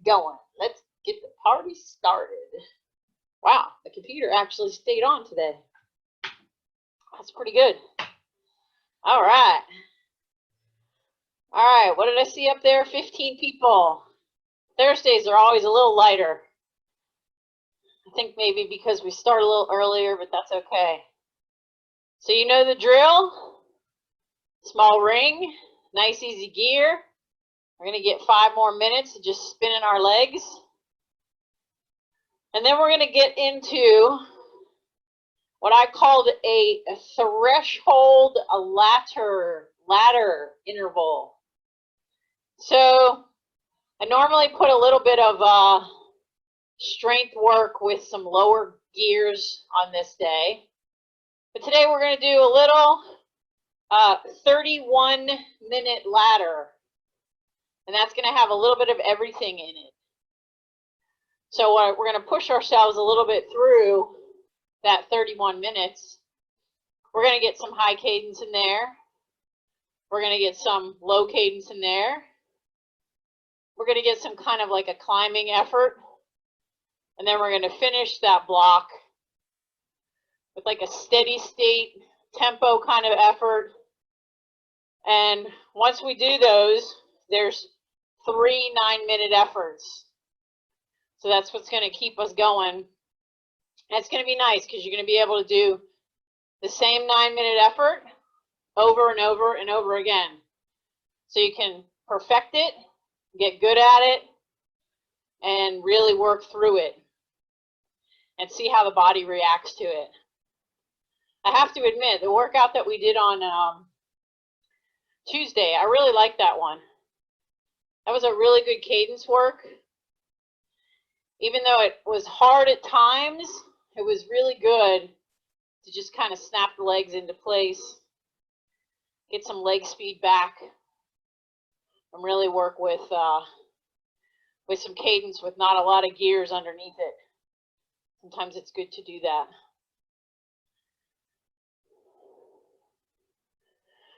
going. Let's get the party started. Wow, the computer actually stayed on today. That's pretty good. All right. All right, what did I see up there? 15 people. Thursdays are always a little lighter. I think maybe because we start a little earlier, but that's okay. So you know the drill. Small ring, nice easy gear. We're going to get 5 more minutes of just spinning our legs. And then we're going to get into what I called a threshold ladder interval. So I normally put a little bit of strength work with some lower gears on this day. But today we're going to do a little 31-minute ladder. And that's going to have a little bit of everything in it. So we're going to push ourselves a little bit through that 31 minutes. We're going to get some high cadence in there. We're going to get some low cadence in there. We're going to get some kind of like a climbing effort. And then we're going to finish that block with like a steady state tempo kind of effort. And once we do those, there's 3 9-minute efforts. So that's what's going to keep us going. And it's going to be nice because you're going to be able to do the same 9-minute effort over and over and over again. So you can perfect it, get good at it, and really work through it and see how the body reacts to it. I have to admit, the workout that we did on Tuesday, I really liked that one. That was a really good cadence work. Even though it was hard at times, it was really good to just kind of snap the legs into place, get some leg speed back, and really work with some cadence with not a lot of gears underneath it. Sometimes it's good to do that.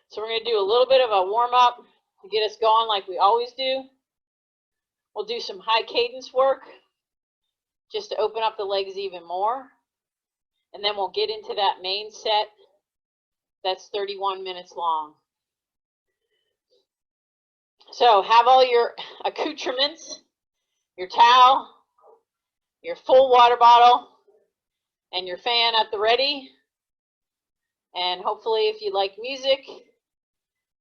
So we're going to do a little bit of a warm-up to get us going like we always do. We'll do some high cadence work just to open up the legs even more. And then we'll get into that main set that's 31 minutes long. So have all your accoutrements, your towel, your full water bottle, and your fan at the ready. And hopefully if you like music,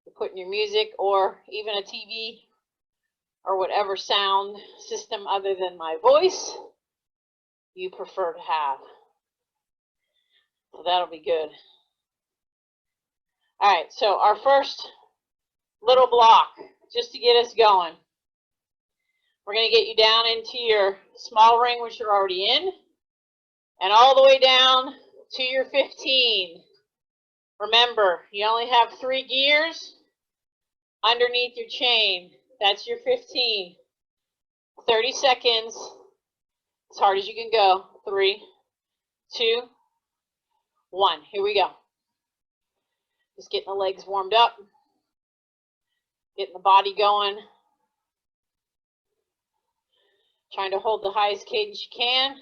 you're putting your music or even a TV or whatever sound system other than my voice you prefer to have. So that'll be good. All right, so our first little block, just to get us going. We're going to get you down into your small ring, which you're already in, and all the way down to your 15. Remember, you only have 3 gears underneath your chain. That's your 15. 30 seconds, as hard as you can go. 3, 2, 1. Here we go. Just getting the legs warmed up, getting the body going, trying to hold the highest cadence you can.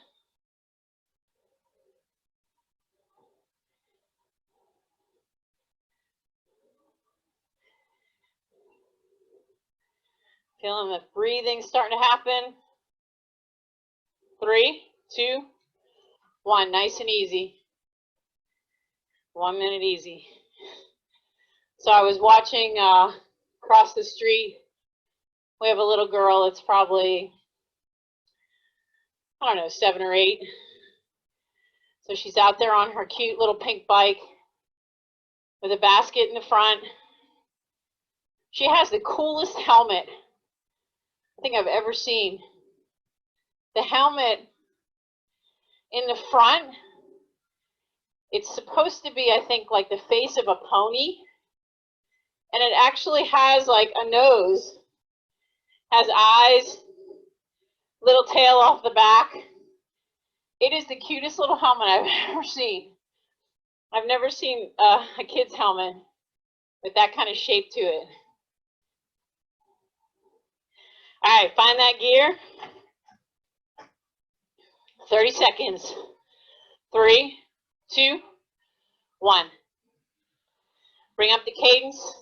Feeling the breathing starting to happen. 3, 2, 1. Nice and easy. 1 minute easy. So I was watching across the street. We have a little girl. It's probably, I don't know, 7 or 8. So she's out there on her cute little pink bike with a basket in the front. She has the coolest helmet I think I've ever seen. The helmet in the front, it's supposed to be, I think, like the face of a pony. And it actually has like a nose, has eyes, little tail off the back. It is the cutest little helmet I've ever seen. I've never seen a kid's helmet with that kind of shape to it. All right, find that gear. 30 seconds. 3, 2, 1. Bring up the cadence.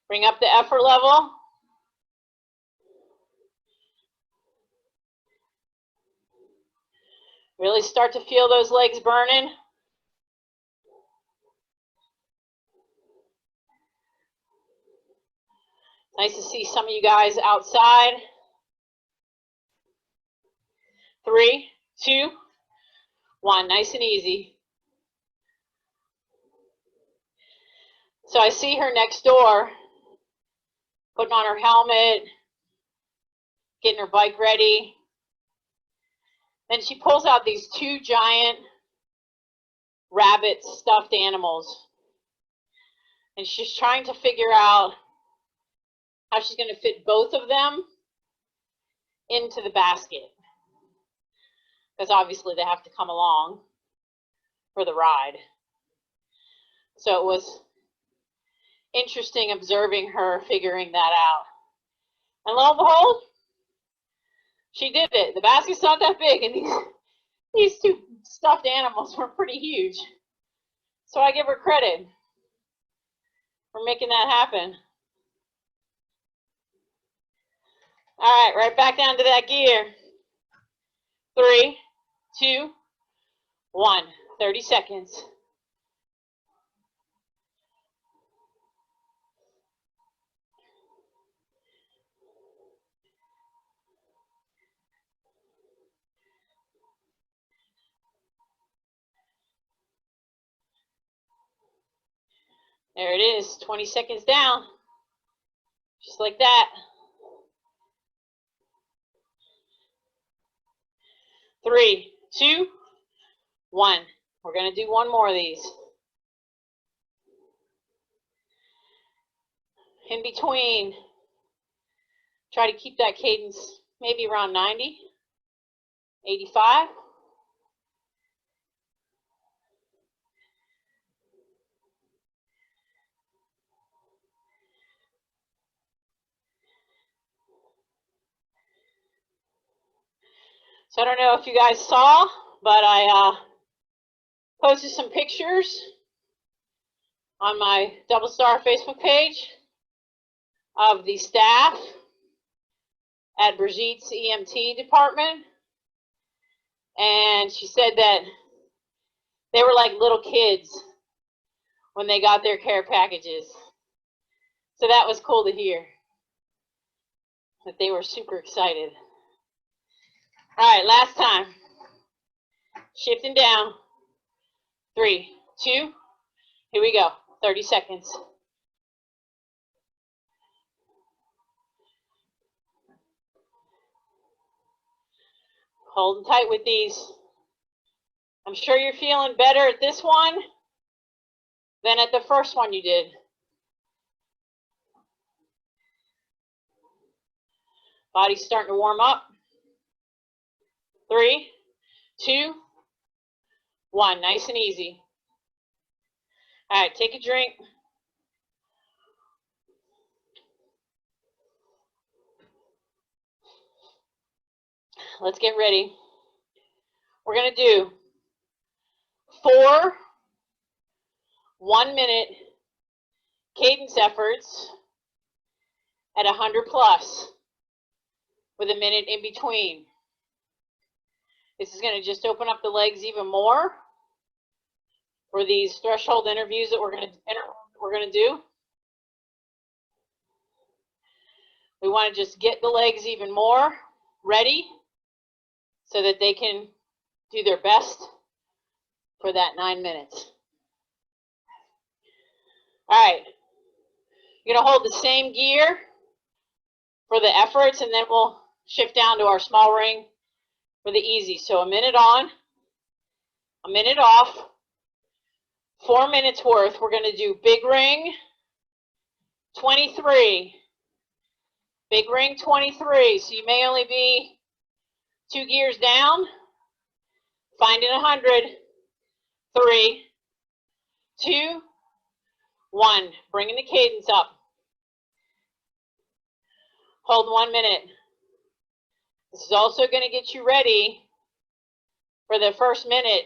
Bring up the effort level. Really start to feel those legs burning. Nice to see some of you guys outside. 3, 2, 1. Nice and easy. So I see her next door, putting on her helmet, getting her bike ready. Then she pulls out these 2 giant rabbit stuffed animals. And she's trying to figure out how she's going to fit both of them into the basket. Because obviously they have to come along for the ride. So it was interesting observing her figuring that out. And lo and behold, she did it. The basket's not that big, and these 2 stuffed animals were pretty huge. So I give her credit for making that happen. All right, right back down to that gear. 3, 2, 1. 30 seconds. There it is, 20 seconds down. Just like that. 3, 2, 1. We're going to do one more of these. In between, try to keep that cadence maybe around 90, 85. So I don't know if you guys saw, but I posted some pictures on my Double Star Facebook page of the staff at Brigitte's EMT department. And she said that they were like little kids when they got their care packages. So that was cool to hear, that they were super excited. All right, last time. Shifting down. 3, 2, here we go. 30 seconds. Holding tight with these. I'm sure you're feeling better at this one than at the first one you did. Body's starting to warm up. 3, 2, 1. Nice and easy. All right, take a drink. Let's get ready. We're going to do 4 1-minute cadence efforts at 100 plus with a minute in between. This is going to just open up the legs even more for these threshold interviews that we're going to do. We want to just get the legs even more ready so that they can do their best for that 9 minutes. All right, you're going to hold the same gear for the efforts, and then we'll shift down to our small ring for the easy. So a minute on, a minute off, 4 minutes worth. We're going to do big ring 23, big ring 23. So you may only be 2 gears down, finding 100, 3, 2, 1. Bringing the cadence up. Hold 1 minute. This is also going to get you ready for the first minute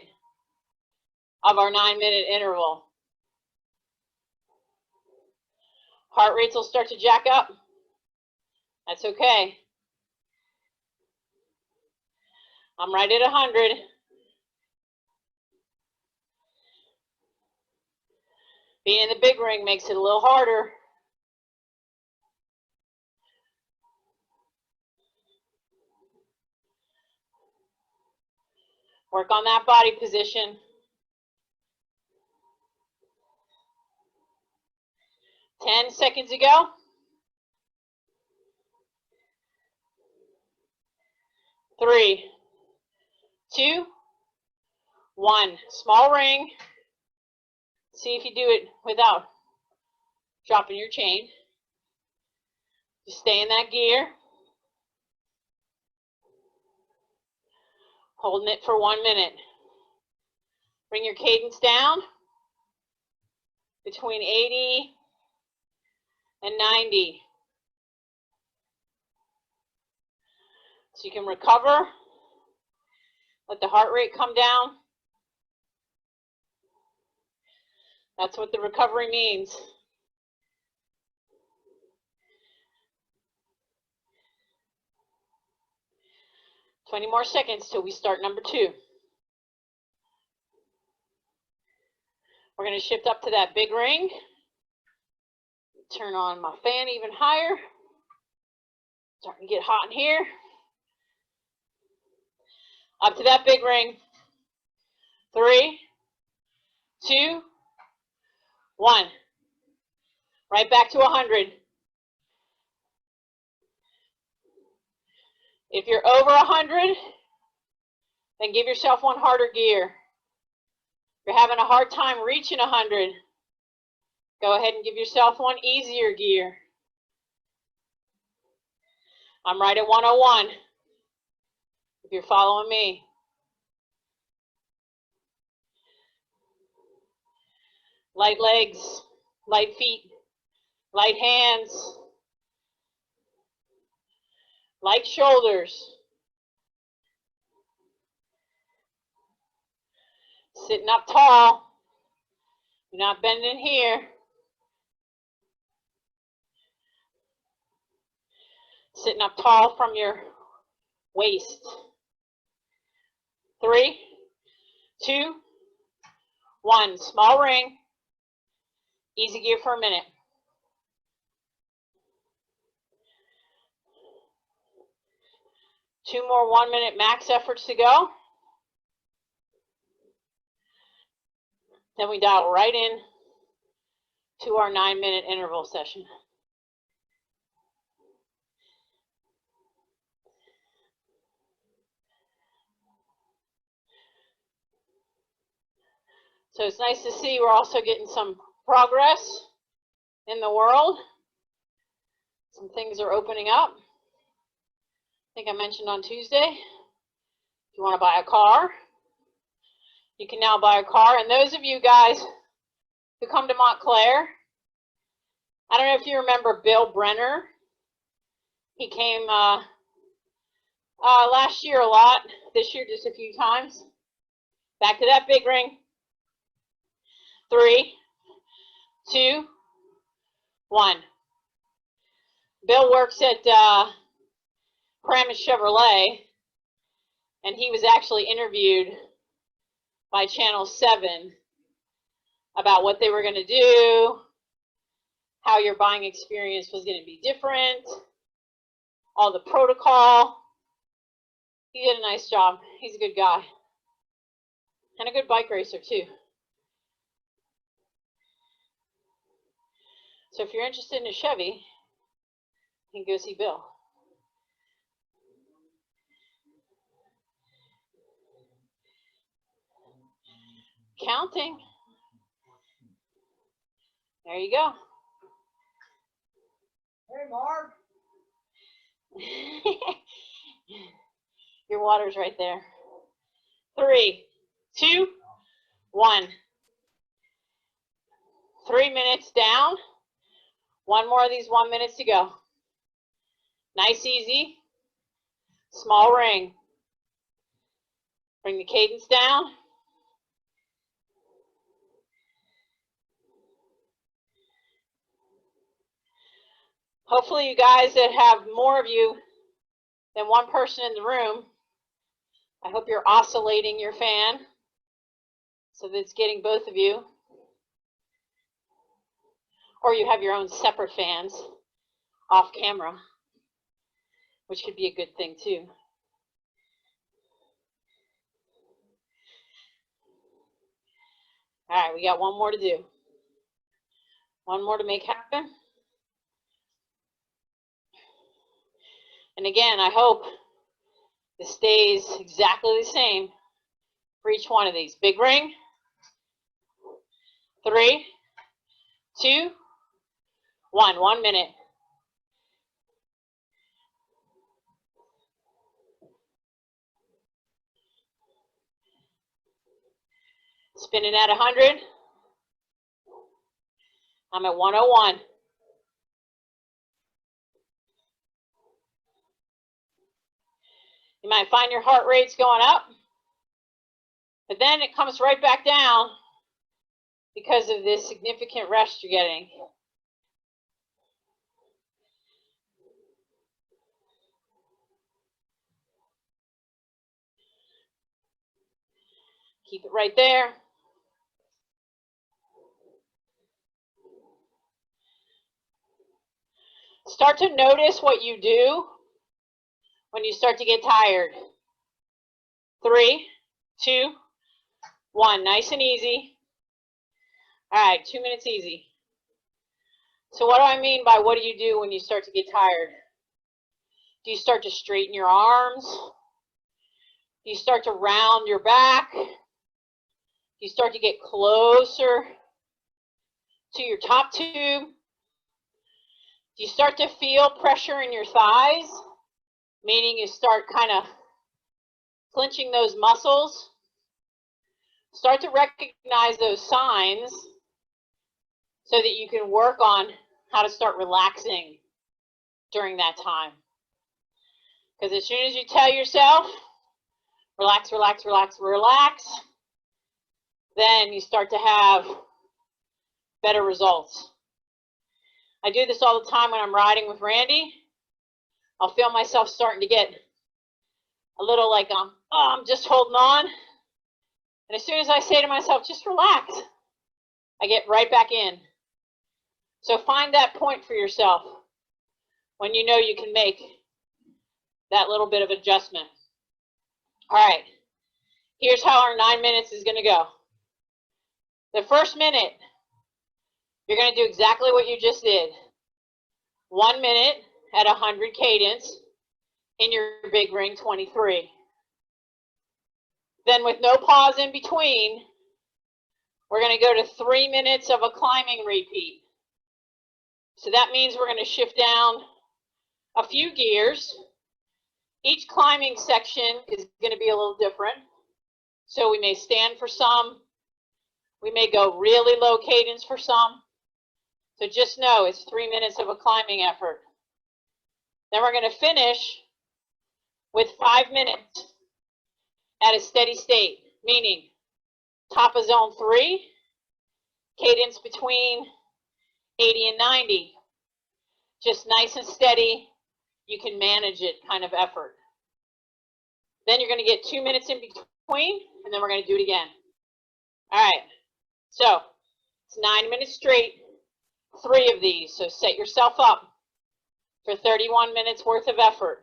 of our 9-minute interval. Heart rates will start to jack up. That's okay. I'm right at 100. Being in the big ring makes it a little harder. Work on that body position. 10 seconds to go. 3, 2, 1. Small ring. See if you do it without dropping your chain. Just stay in that gear. Holding it for 1 minute. Bring your cadence down between 80 and 90. So you can recover. Let the heart rate come down. That's what the recovery means. 20 more seconds till we start number 2. We're going to shift up to that big ring. Turn on my fan even higher. Starting to get hot in here. Up to that big ring. 3, 2, 1. Right back to 100. If you're over 100, then give yourself one harder gear. If you're having a hard time reaching 100, go ahead and give yourself one easier gear. I'm right at 101, if you're following me. Light legs, light feet, light hands, light shoulders. Sitting up tall. You're not bending here. Sitting up tall from your waist. 3, 2, 1. Small ring. Easy gear for a minute. Two more 1-minute max efforts to go. Then we dial right in to our 9-minute interval session. So it's nice to see we're also getting some progress in the world. Some things are opening up. I think I mentioned on Tuesday, if you want to buy a car, you can now buy a car. And those of you guys who come to Montclair, I don't know if you remember Bill Brenner. He came last year a lot, this year just a few times. Back to that big ring. 3, 2, 1. Bill works at Pramis Chevrolet, and he was actually interviewed by Channel 7 about what they were going to do, how your buying experience was going to be different, all the protocol. He did a nice job. He's a good guy. And a good bike racer, too. So if you're interested in a Chevy, you can go see Bill. Counting. There you go. Hey, Mark. Your water's right there. 3, 2, 1. 3 minutes down. One more of these 1 minutes to go. Nice, easy. Small ring. Bring the cadence down. Hopefully you guys that have more of you than one person in the room, I hope you're oscillating your fan so that it's getting both of you. Or you have your own separate fans off camera, which could be a good thing too. All right, we got one more to do. One more to make happen. And again, I hope this stays exactly the same for each one of these. Big ring. 3, 2, 1. 1 minute. Spinning at 100. I'm at 101. You might find your heart rate's going up, but then it comes right back down because of this significant rest you're getting. Keep it right there. Start to notice what you do when you start to get tired. 3, 2, 1. Nice and easy. All right, 2 minutes easy. So what do I mean by what do you do when you start to get tired? Do you start to straighten your arms? Do you start to round your back? Do you start to get closer to your top tube? Do you start to feel pressure in your thighs? Meaning you start kind of clenching those muscles. Start to recognize those signs so that you can work on how to start relaxing during that time. Because as soon as you tell yourself, relax, relax, relax, relax, then you start to have better results. I do this all the time when I'm riding with Randy. I'll feel myself starting to get a little like, I'm just holding on. And as soon as I say to myself, just relax, I get right back in. So find that point for yourself when you know you can make that little bit of adjustment. All right, here's how our 9 minutes is going to go. The first minute, you're going to do exactly what you just did. 1 minute at 100 cadence in your big ring 23. Then with no pause in between, we're going to go to 3 minutes of a climbing repeat. So that means we're going to shift down a few gears. Each climbing section is going to be a little different. So we may stand for some. We may go really low cadence for some. So just know it's 3 minutes of a climbing effort. Then we're going to finish with 5 minutes at a steady state, meaning top of zone 3, cadence between 80 and 90. Just nice and steady, you can manage it kind of effort. Then you're going to get 2 minutes in between, and then we're going to do it again. All right, so it's 9 minutes straight, 3 of these. So set yourself up for 31 minutes worth of effort.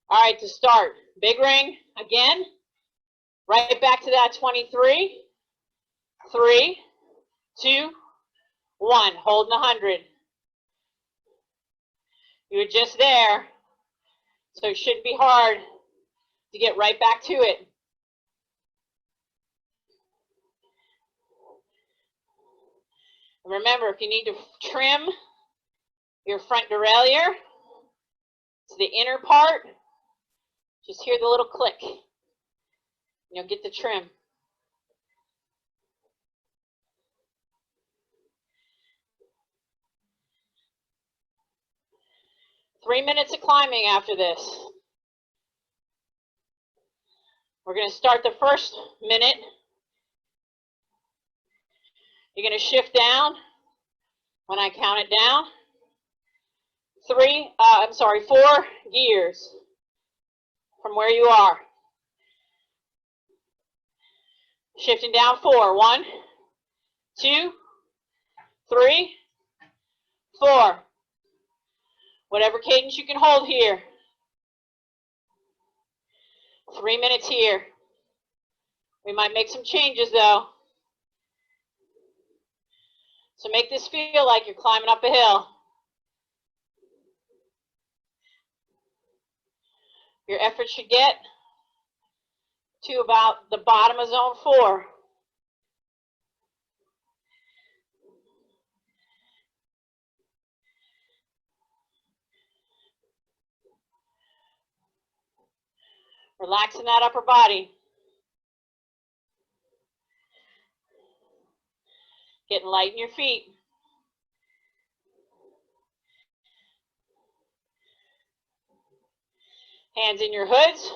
All right, to start, big ring again, right back to that 23. 3, 2, 1, holding 100. You were just there, so it shouldn't be hard to get right back to it. And remember, if you need to trim your front derailleur to the inner part, just hear the little click. You'll get the trim. Three minutes of climbing after this. We're going to start the first minute. You're going to shift down when I count it down. 4 gears from where you are. Shifting down 4. 1, 2, 3, 4. Whatever cadence you can hold here. 3 minutes here. We might make some changes though. So make this feel like you're climbing up a hill. Your effort should get to about the bottom of zone 4. Relaxing that upper body. Getting light in your feet. Hands in your hoods.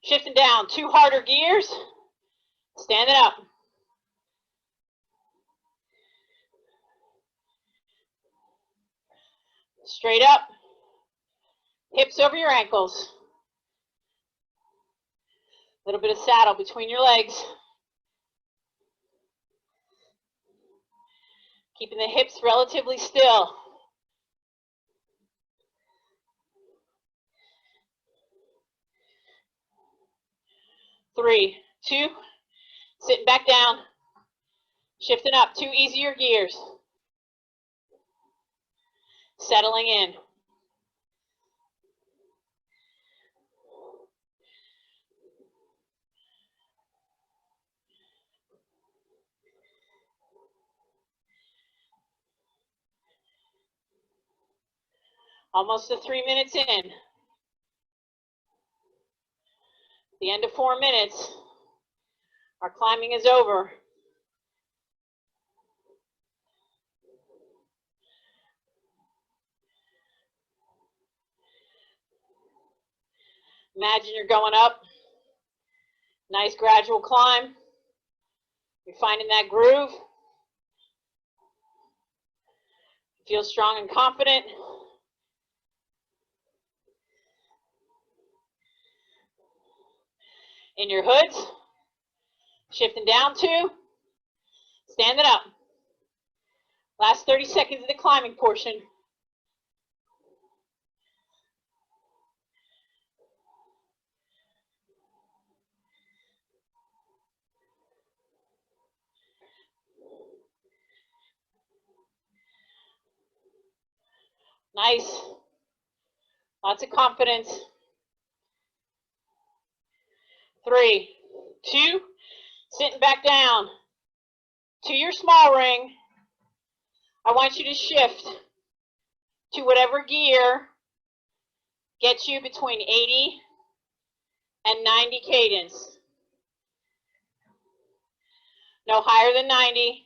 Shifting down 2 harder gears. Stand it up. Straight up. Hips over your ankles. A little bit of saddle between your legs. Keeping the hips relatively still. Three, 2, sitting back down. Shifting up 2 easier gears. Settling in. Almost to 3 minutes in. The end of 4 minutes. Our climbing is over. Imagine you're going up. Nice gradual climb. You're finding that groove. Feel strong and confident. In your hoods. Shifting down 2. Stand it up. Last 30 seconds of the climbing portion. Nice. Lots of confidence. 3, 2, sitting back down. To your small ring, I want you to shift to whatever gear gets you between 80 and 90 cadence. No higher than 90,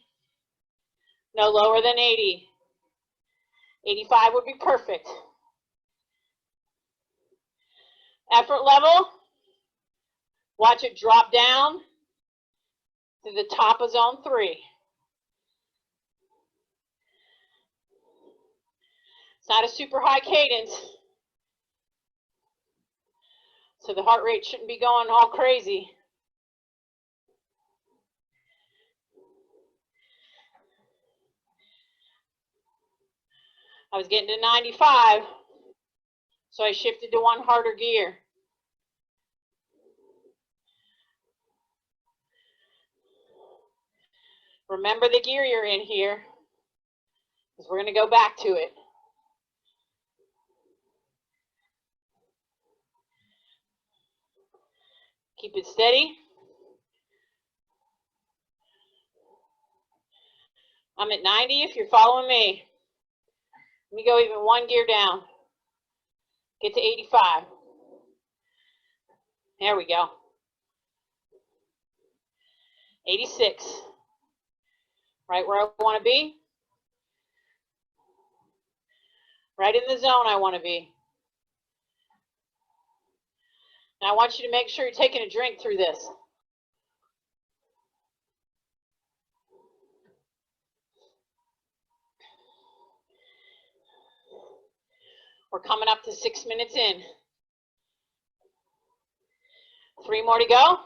no lower than 80. 85 would be perfect. Effort level, watch it drop down to the top of zone 3. It's not a super high cadence, so the heart rate shouldn't be going all crazy. I was getting to 95, so I shifted to 1 harder gear. Remember the gear you're in here, because we're going to go back to it. Keep it steady. I'm at 90 if you're following me. Let me go even 1 gear down. Get to 85. There we go. 86. Right where I want to be. Right in the zone I want to be. And I want you to make sure you're taking a drink through this. We're coming up to 6 minutes in. 3 more to go.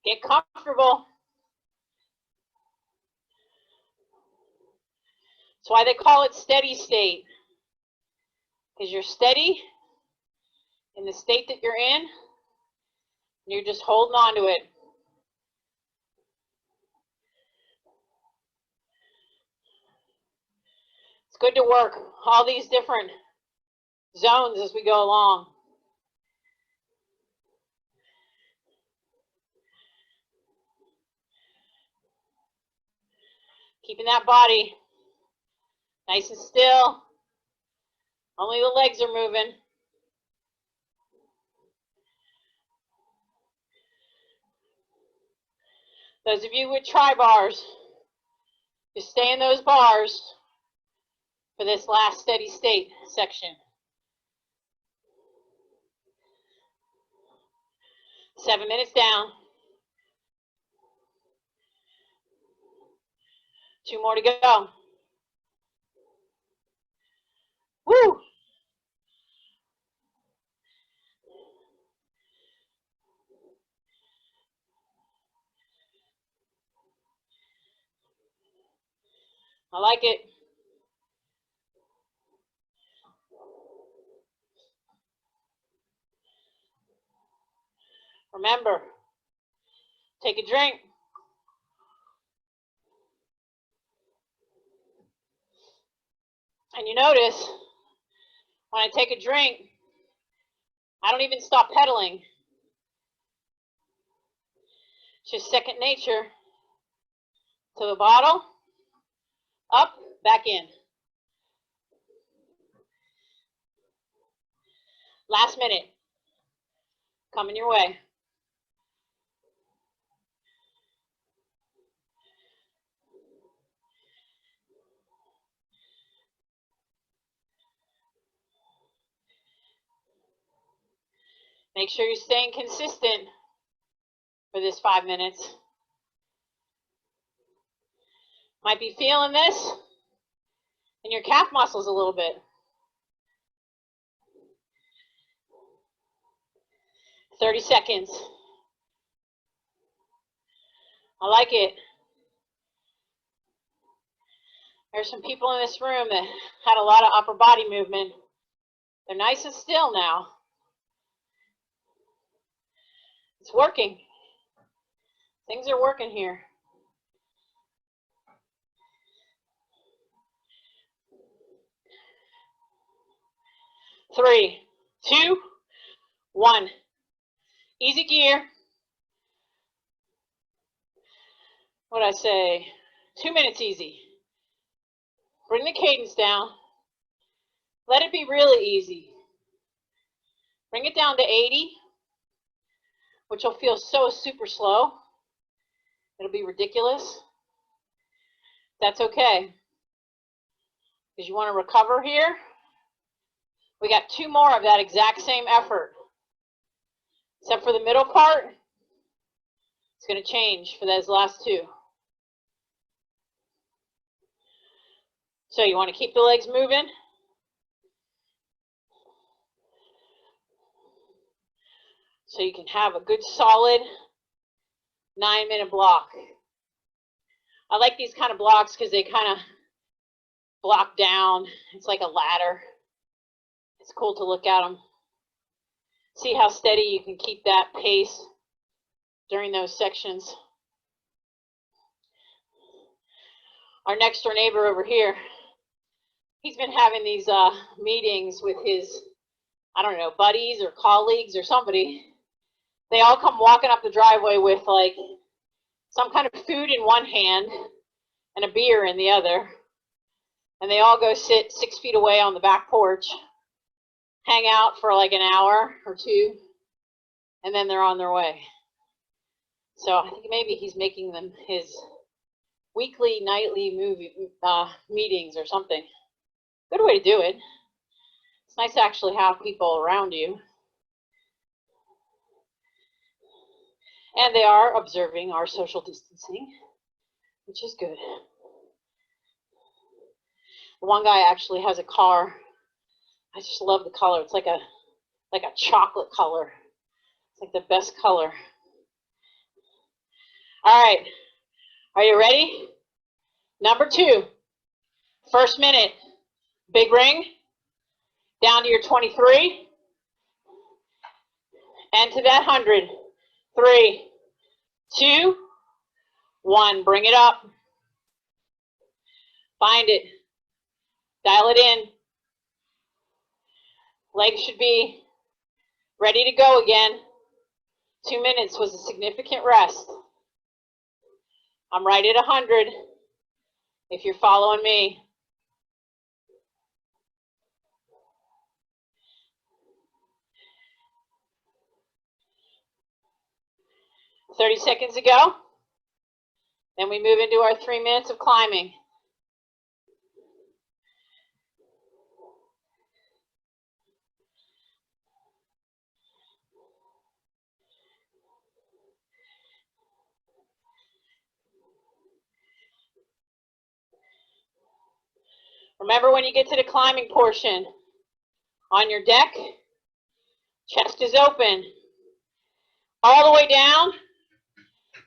Get comfortable. That's why they call it steady state. Because you're steady in the state that you're in, and you're just holding on to it. It's good to work all these different zones as we go along. Keeping that body nice and still. Only the legs are moving. Those of you with tri-bars, just stay in those bars for this last steady state section. 7 minutes down. 2 more to go. Woo! I like it. Remember, take a drink. And you notice, when I take a drink, I don't even stop pedaling. It's just second nature. To the bottle, up, back in. Last minute. Coming your way. Make sure you're staying consistent for this 5 minutes. Might be feeling this in your calf muscles a little bit. 30 seconds. I like it. There's some people in this room that had a lot of upper body movement. They're nice and still now. It's working. Things are working here. Three, two, one. Easy gear. What'd I say? 2 minutes easy. Bring the cadence down. Let it be really easy. Bring it down to 80, which will feel so super slow. It'll be ridiculous. That's okay. Because you want to recover here. We got 2 more of that exact same effort. Except for the middle part, it's going to change for those last 2. So you want to keep the legs moving. So you can have a good solid 9-minute block. I like these kind of blocks because they kind of block down. It's like a ladder. It's cool to look at them. See how steady you can keep that pace during those sections. Our next door neighbor over here, he's been having these meetings with his, I don't know, buddies or colleagues or somebody. They all come walking up the driveway with like some kind of food in one hand and a beer in the other. And they all go sit 6 feet away on the back porch, hang out for like an hour or 2, and then they're on their way. So I think maybe he's making them his weekly, nightly meetings or something. Good way to do it. It's nice to actually have people around you. And they are observing our social distancing, which is good. One guy actually has a car. I just love the color. It's like a chocolate color. It's like the best color. All right. Are you ready? Number 2. First minute. Big ring. Down to your 23. And to that 100. 3, 2, 1. Bring it up. Find it. Dial it in. Legs should be ready to go again. 2 minutes was a significant rest. I'm right at 100 if you're following me. "30 seconds to go. Then we move into our 3 minutes of climbing. Remember, when you get to the climbing portion, on your deck, chest is open. All the way down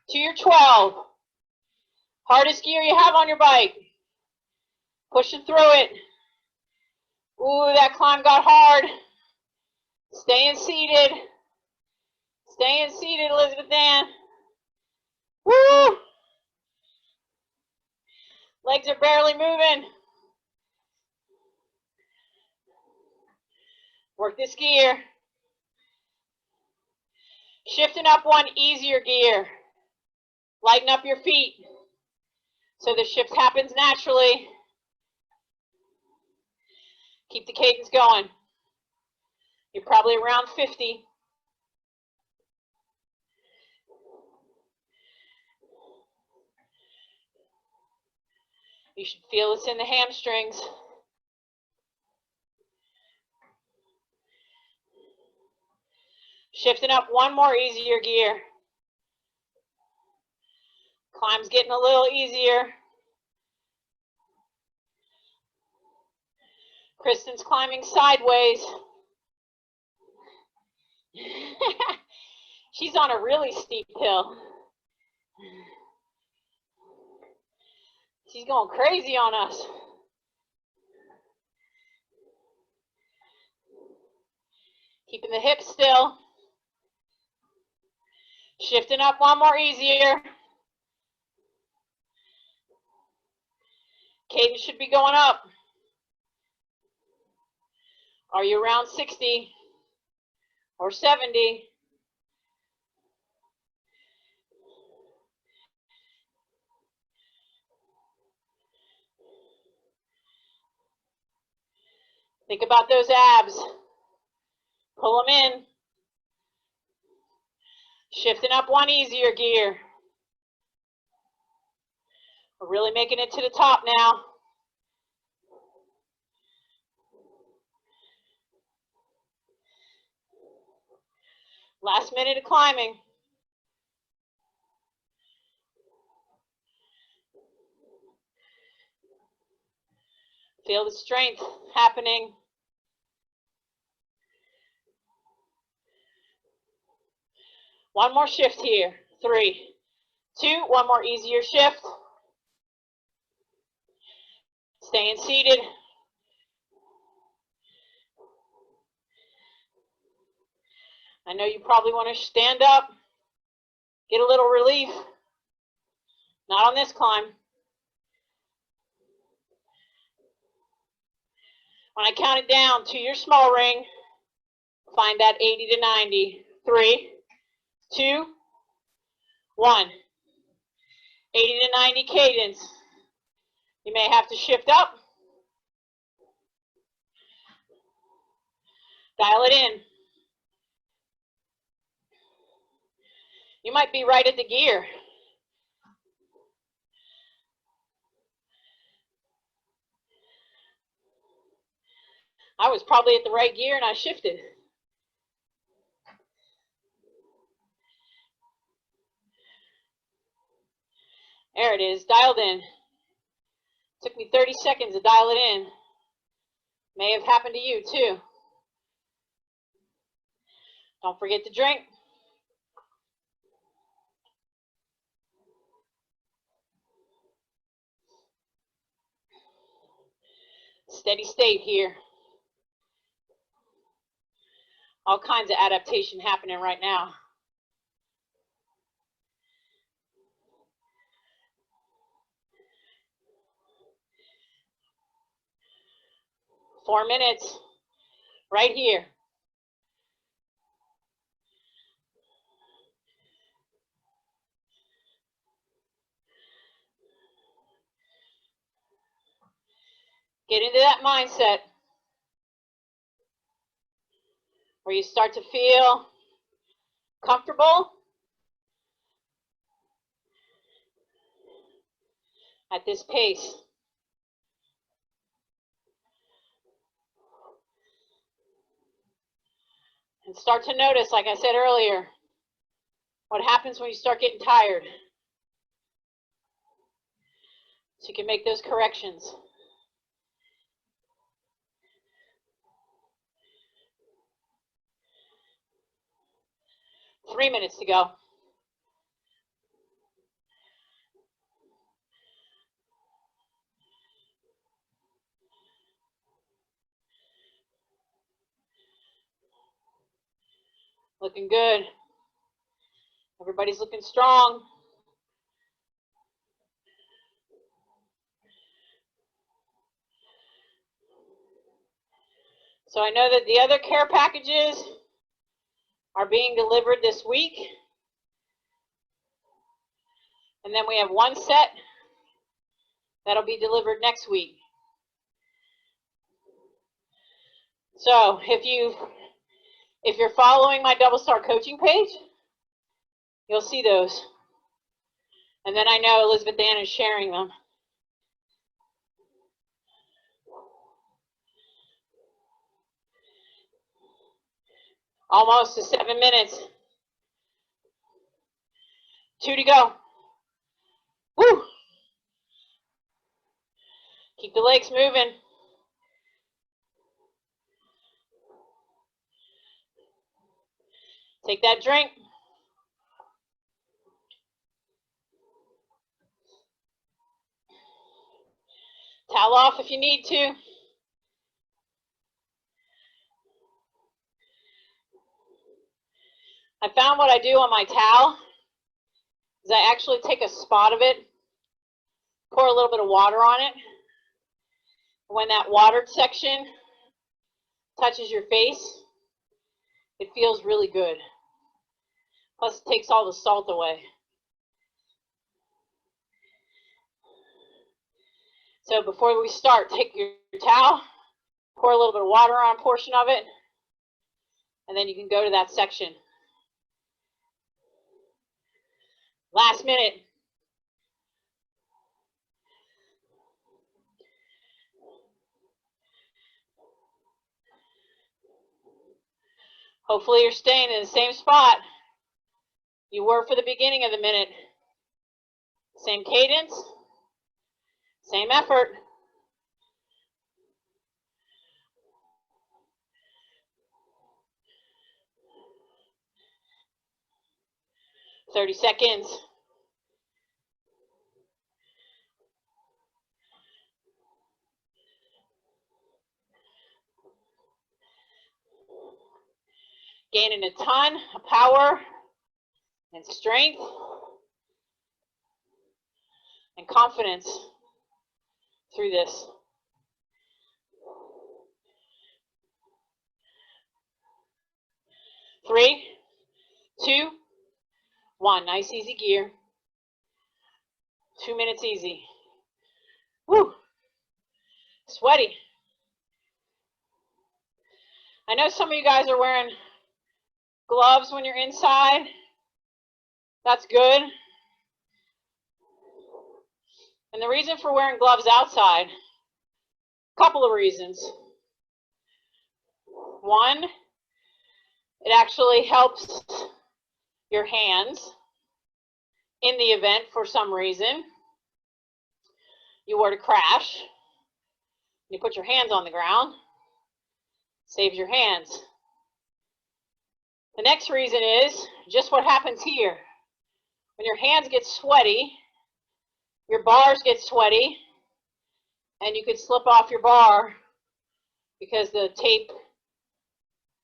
to your 12. Hardest gear you have on your bike. Pushing through it. Ooh, that climb got hard. Staying seated. Staying seated, Elizabeth Ann. Woo! Legs are barely moving. Work this gear. Shifting up one easier gear. Lighten up your feet so the shift happens naturally. Keep the cadence going. You're probably around 50. You should feel this in the hamstrings. Shifting up one more easier gear. Climb's getting a little easier. Kristen's climbing sideways. She's on a really steep hill. She's going crazy on us. Keeping the hips still. Shifting up one more easier. Cadence should be going up. Are you around 60 or 70? Think about those abs. Pull them in. Shifting up one easier gear. We're really making it to the top now. Last minute of climbing. Feel the strength happening. One more shift here. 3, 2, one more easier shift. Staying seated. I know you probably want to stand up, get a little relief. Not on this climb. When I count it down to your small ring, find that 80 to 90. 3, 2, 1. 80 to 90 cadence. You may have to shift up. Dial it in. You might be right at the gear. I was probably at the right gear and I shifted. There it is, dialed in. Took me 30 seconds to dial it in. May have happened to you too. Don't forget to drink. Steady state here. All kinds of adaptation happening right now. Four minutes, right here. Get into that mindset where you start to feel comfortable at this pace. And start to notice, like I said earlier, what happens when you start getting tired. So you can make those corrections. Three minutes to go. Looking good. Everybody's looking strong. So I know that the other care packages are being delivered this week. And then we have one set that'll be delivered next week. So if you're following my Double Star coaching page, you'll see those. And then I know Elizabeth Ann is sharing them. Almost to 7 minutes. 2 to go. Woo! Keep the legs moving. Take that drink. Towel off if you need to. I found what I do on my towel is I actually take a spot of it, pour a little bit of water on it. When that watered section touches your face, it feels really good. Plus it takes all the salt away. So before we start, take your towel, pour a little bit of water on a portion of it, and then you can go to that section. Last minute. Hopefully you're staying in the same spot you were for the beginning of the minute. Same cadence, same effort. "30 seconds. Gaining a ton of power and strength and confidence through this. Three, two, one. Nice, easy gear. 2 minutes easy. Woo! Sweaty. I know some of you guys are wearing gloves when you're inside. That's good. And the reason for wearing gloves outside, a couple of reasons. One, it actually helps your hands in the event for some reason you were to crash. You put your hands on the ground, saves your hands. The next reason is just what happens here. When your hands get sweaty, your bars get sweaty, and you could slip off your bar because the tape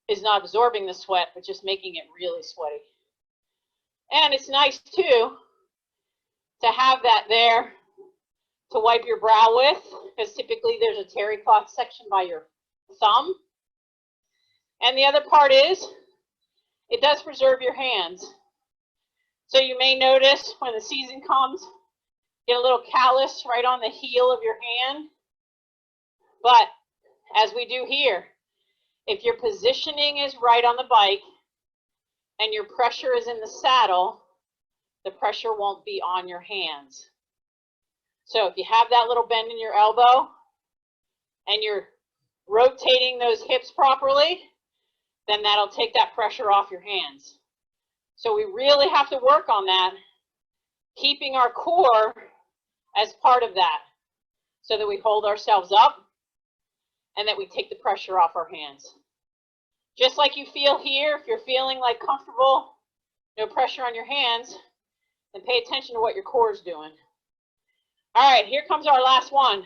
is not absorbing the sweat, but just making it really sweaty. And it's nice, too, to have that there to wipe your brow with, because typically there's a terry cloth section by your thumb. And the other part is, it does preserve your hands. So you may notice when the season comes, get a little callus right on the heel of your hand. But as we do here, if your positioning is right on the bike and your pressure is in the saddle, the pressure won't be on your hands. So if you have that little bend in your elbow and you're rotating those hips properly, then that'll take that pressure off your hands. So we really have to work on that, keeping our core as part of that, so that we hold ourselves up and that we take the pressure off our hands. Just like you feel here, if you're feeling like comfortable, no pressure on your hands, then pay attention to what your core is doing. All right, here comes our last one.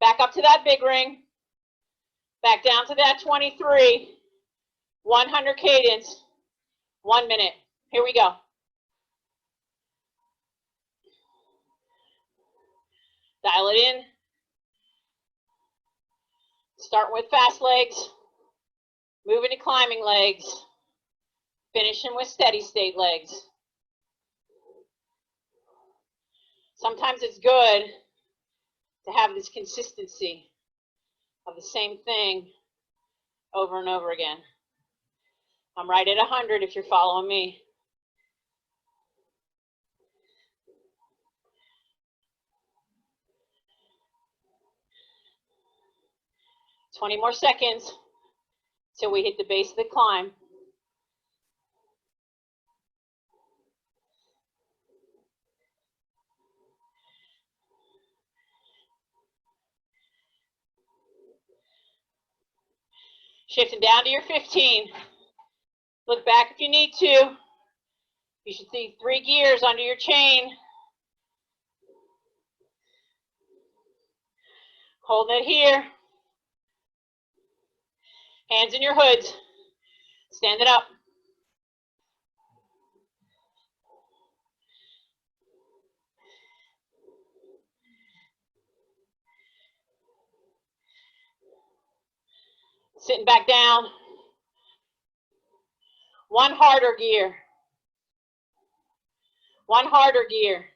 Back up to that big ring, back down to that 23, 100 cadence, 1 minute. Here we go. Dial it in. Start with fast legs, moving to climbing legs, finishing with steady state legs. Sometimes it's good to have this consistency of the same thing over and over again. I'm right at 100 if you're following me. "20 more seconds till we hit the base of the climb." Shifting down to your 15. Look back if you need to. You should see 3 gears under your chain. Hold it here. Hands in your hoods. Stand it up. Sitting back down. 1 harder gear. 1 harder gear.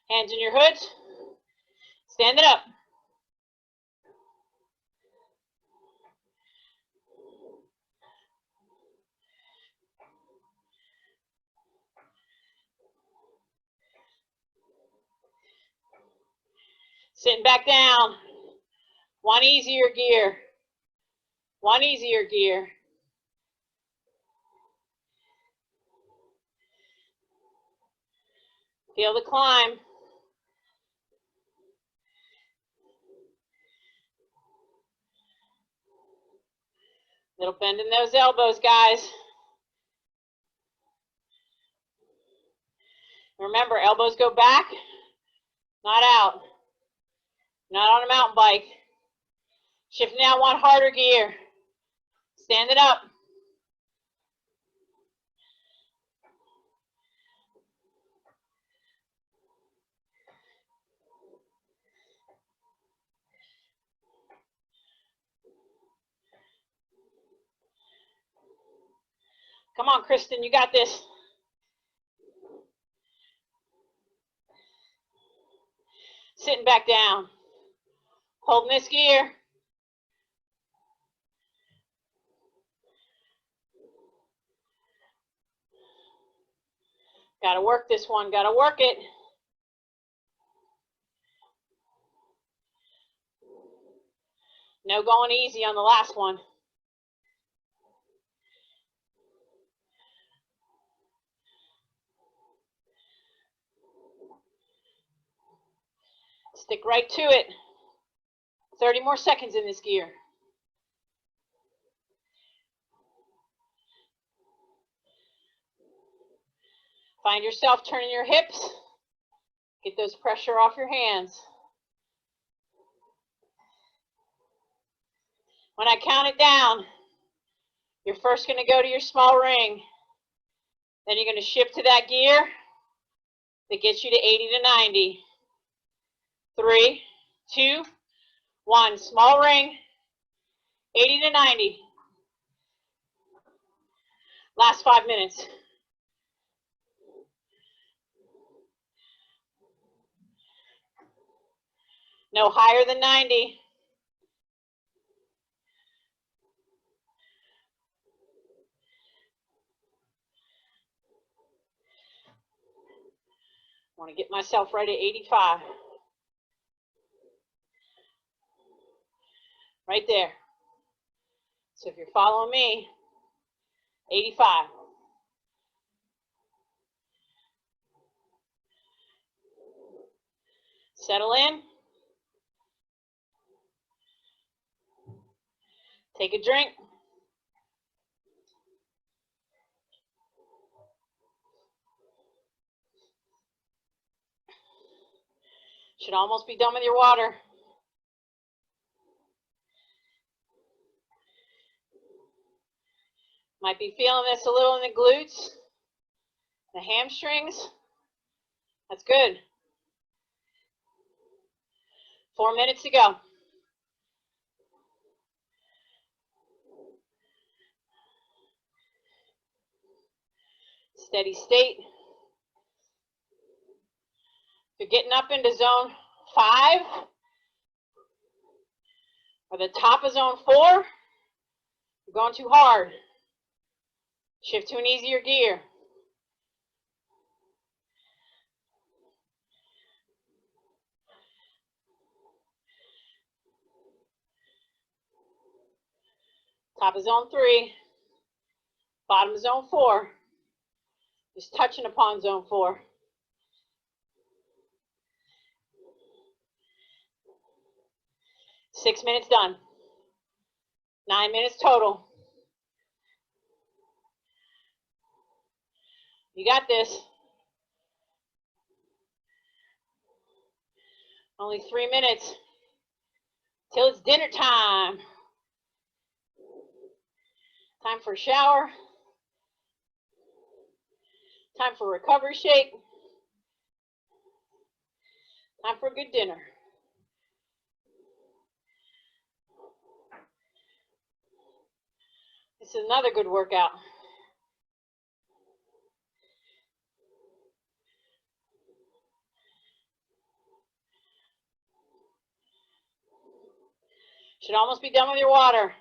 Hands in your hoods. Stand it up. Sitting back down. 1 easier gear. 1 easier gear. Feel the climb. Little bend in those elbows, guys. Remember, elbows go back, not out. Not on a mountain bike. Shift now 1 harder gear. Stand it up. Come on, Kristen, you got this. Sitting back down. Holding this gear. Got to work this one. Got to work it. No going easy on the last one. Stick right to it. 30 more seconds in this gear. Find yourself turning your hips. Get those pressure off your hands. When I count it down, you're first going to go to your small ring. Then you're going to shift to that gear that gets you to 80 to 90. 3, 2, 1. Small ring, 80 to 90. Last 5 minutes. No higher than 90. I want to get myself right at 85. Right there. So if you're following me, 85. Settle in. Take a drink. Should almost be done with your water. Might be feeling this a little in the glutes, the hamstrings. That's good. 4 minutes to go. Steady state. If you're getting up into zone 5 or the top of zone 4, you're going too hard. Shift to an easier gear. Top of zone 3, bottom of zone 4. Just touching upon zone 4. Six minutes done. 9 minutes total. You got this. Only 3 minutes till it's dinner time. Time for a shower. Time for a recovery shake. Time for a good dinner. This is another good workout. Should almost be done with your water.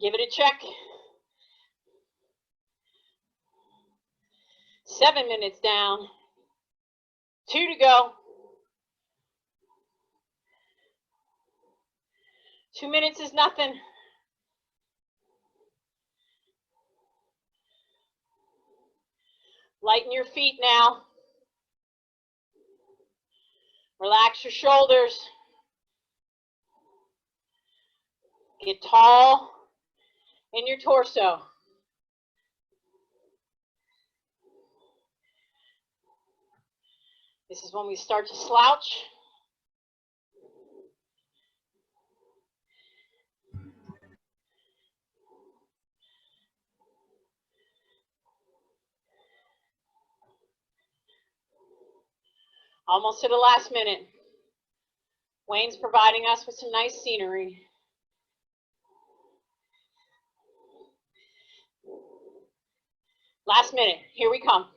Give it a check. 7 minutes down. 2 to go. 2 minutes is nothing. Lighten your feet now. Relax your shoulders. Get tall in your torso. This is when we start to slouch. Almost to the last minute. Wayne's providing us with some nice scenery. Last minute, here we come.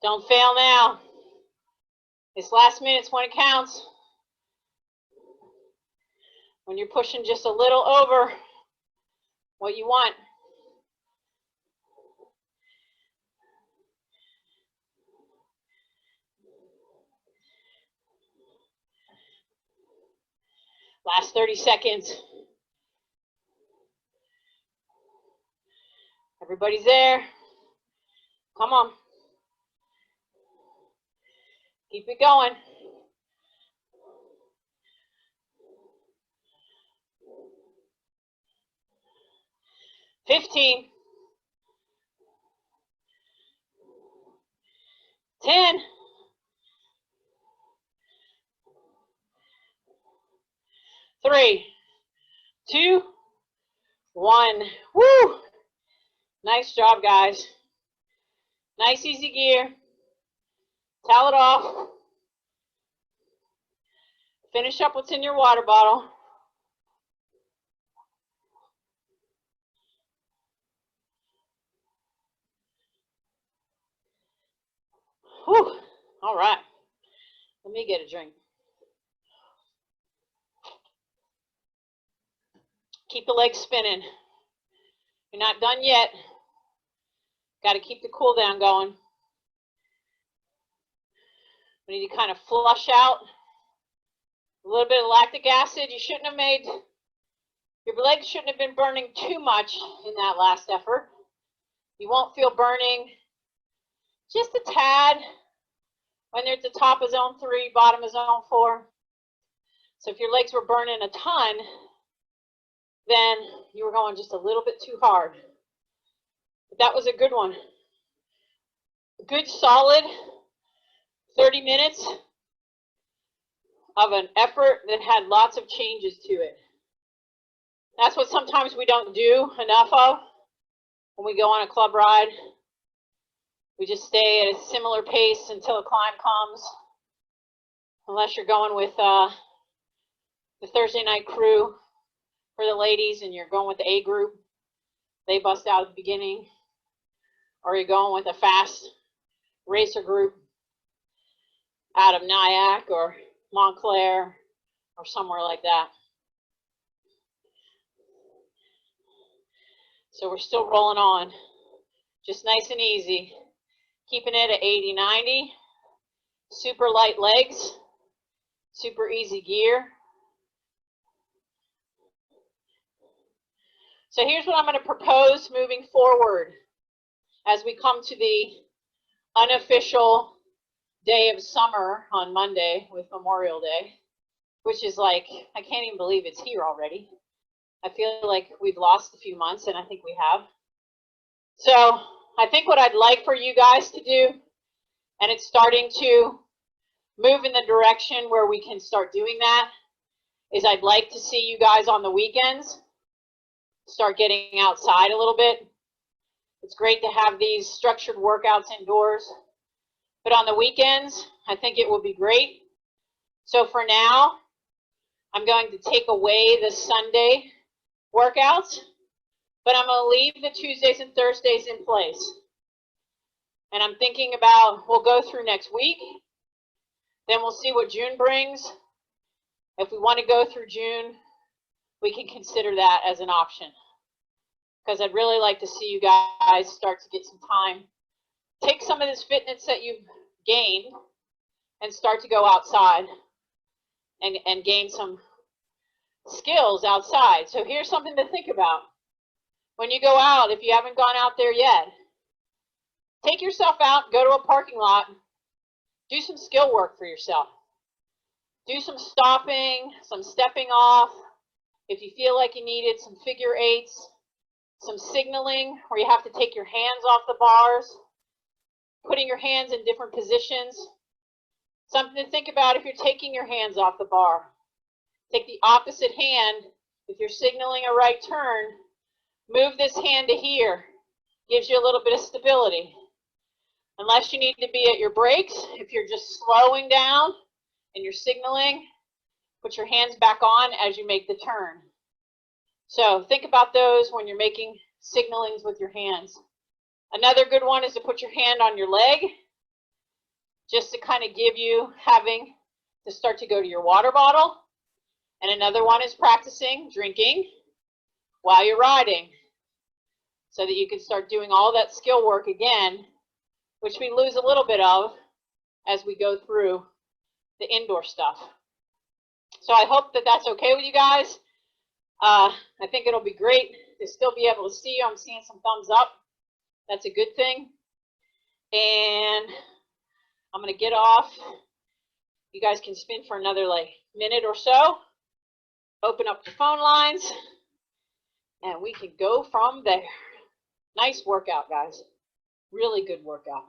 Don't fail now. This last minute's when it counts. When you're pushing just a little over what you want. Last 30 seconds. Everybody's there. Come on. Keep it going. $15, 10, 3, 2, 1. Woo! Nice job, guys. Nice, easy gear. Towel it off. Finish up what's in your water bottle. Whew. All right. Let me get a drink. Keep the legs spinning. You're not done yet. Got to keep the cool down going. We need to kind of flush out a little bit of lactic acid. You shouldn't have made, your legs shouldn't have been burning too much in that last effort. You won't feel burning just a tad when they're at the top of zone 3, bottom of zone 4. So if your legs were burning a ton, then you were going just a little bit too hard. But that was a good one. A good solid 30 minutes of an effort that had lots of changes to it. That's what sometimes we don't do enough of when we go on a club ride. We just stay at a similar pace until a climb comes, unless you're going with the Thursday night crew for the ladies and you're going with the A group. They bust out at the beginning. Or you're going with a fast racer group out of Nyack or Montclair or somewhere like that. So we're still rolling on, just nice and easy, keeping it at 80, 90, super light legs, super easy gear. So here's what I'm going to propose moving forward as we come to the unofficial day of summer on Monday with Memorial Day, which is like, I can't even believe it's here already. I feel like we've lost a few months, and I think we have. So I think what I'd like for you guys to do, and it's starting to move in the direction where we can start doing that, is I'd like to see you guys on the weekends start getting outside a little bit. It's great to have these structured workouts indoors, but on the weekends, I think it will be great. So for now, I'm going to take away the Sunday workouts, but I'm going to leave the Tuesdays and Thursdays in place. And I'm thinking about, we'll go through next week, then we'll see what June brings. If we want to go through June, we can consider that as an option. Because I'd really like to see you guys start to get some time. Take some of this fitness that you've gained and start to go outside and gain some skills outside. So here's something to think about. When you go out, if you haven't gone out there yet, take yourself out, go to a parking lot, do some skill work for yourself. Do some stopping, some stepping off. If you feel like you need it, some figure eights, some signaling where you have to take your hands off the bars, putting your hands in different positions. Something to think about if you're taking your hands off the bar. Take the opposite hand. If you're signaling a right turn, move this hand to here. Gives you a little bit of stability. Unless you need to be at your brakes, if you're just slowing down and you're signaling, put your hands back on as you make the turn. So think about those when you're making signalings with your hands. Another good one is to put your hand on your leg, just to kind of give you having to start to go to your water bottle. And another one is practicing drinking while you're riding, so that you can start doing all that skill work again, which we lose a little bit of as we go through the indoor stuff. So I hope that that's okay with you guys. I think it'll be great to still be able to see you. I'm seeing some thumbs up. That's a good thing. And I'm going to get off. You guys can spin for another like minute or so. Open up the phone lines. And we can go from there. Nice workout, guys. Really good workout.